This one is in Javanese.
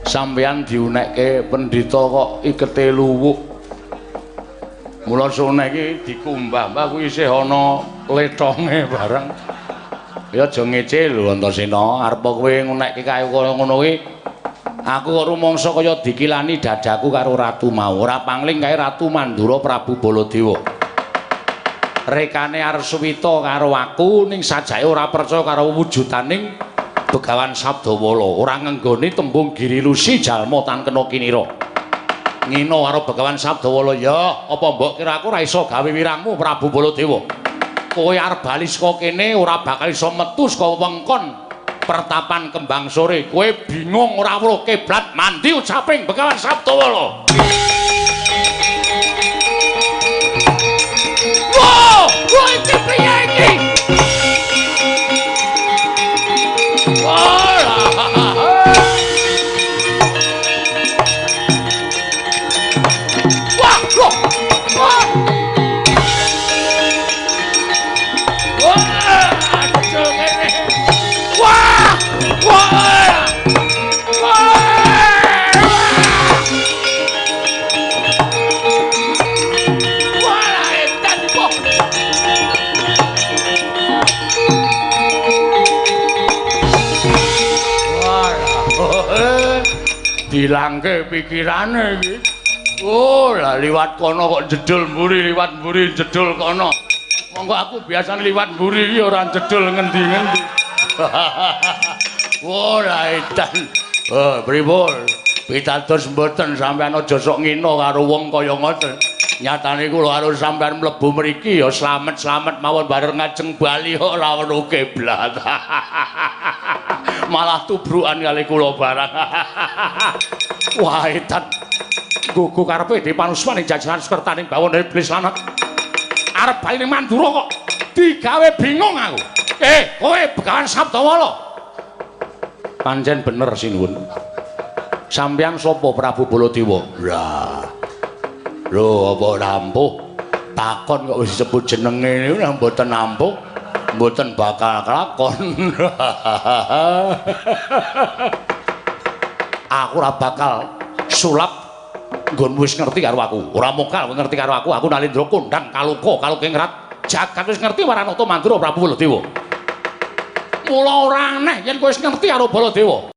sampeyan diunekke pendhita kok ikete luwuk. Mula sone iki dikumbah, Mbah kuwi isih ana letonge bareng. Ya aja ngece lho Antasena, arep kowe ngunekke kaya ngono kuwi. Aku kok rumangsa kaya dikilani dadaku karo ratu mau. Ora pangling kae Ratu Mandura Prabu Baladewa. Rekane Arsuwita karo aku ning sajake ora percaya karo wujudaning Begawan Sabdawala. Ora ngenggoni tembung Giri Lusi jalma tan kena kinira. Ngina karo Begawan Sabdawala, ya apa mbok kira aku ora iso gawe wirangmu Prabu Baladewa. Kowe arep bali saka kene ora bakal iso metu saka wengkon Pertapan Kembang Sore. Kowe bingung ora weruh kiblat mandi ucaping Begawan Sabdawala. Wah, kowe iki piye iki? Dilangke pikirane iki. Oh, lah liwat kono kok jedul mburi, liwat mburi jedul kono. Monggo aku biasane liwat mburi iki ora jedul ngendi-ngendi. Oh, lah edan. Oh, pripun? Pitados mboten sampean aja sok ngina karo wong kaya ngoten. Nyatane kula karo sampean mlebu mriki ya slamet-slamet mawon bareng ngajeng bali kok ora weruh kiblat. Malah tubrukan kali kula barang. Wah, edan. Gugu karepe dipanusman ing jajaran sekertaning bawon iblis lanang. Arep bali ning Mandura kok digawe bingung aku. Kowe Begawan Sabdawala. Pancen bener sinuwun. Sampeyan sapa Prabu Baladewa? Lah. Lho apa nampuh? Takon kok wis disebut jenenge niku nang mboten nampuh. Mboten bakal kelakon. Aku ora bakal sulap nggon wis ngerti karo aku. Ora mokal ngerti karo aku. Aku Nalendra kondang kaluka kaluke ngrat. Jagat wis ngerti Waranata Mandura Prabu Baladewa. Mula ora aneh yen kowe wis ngerti karo Baladewa.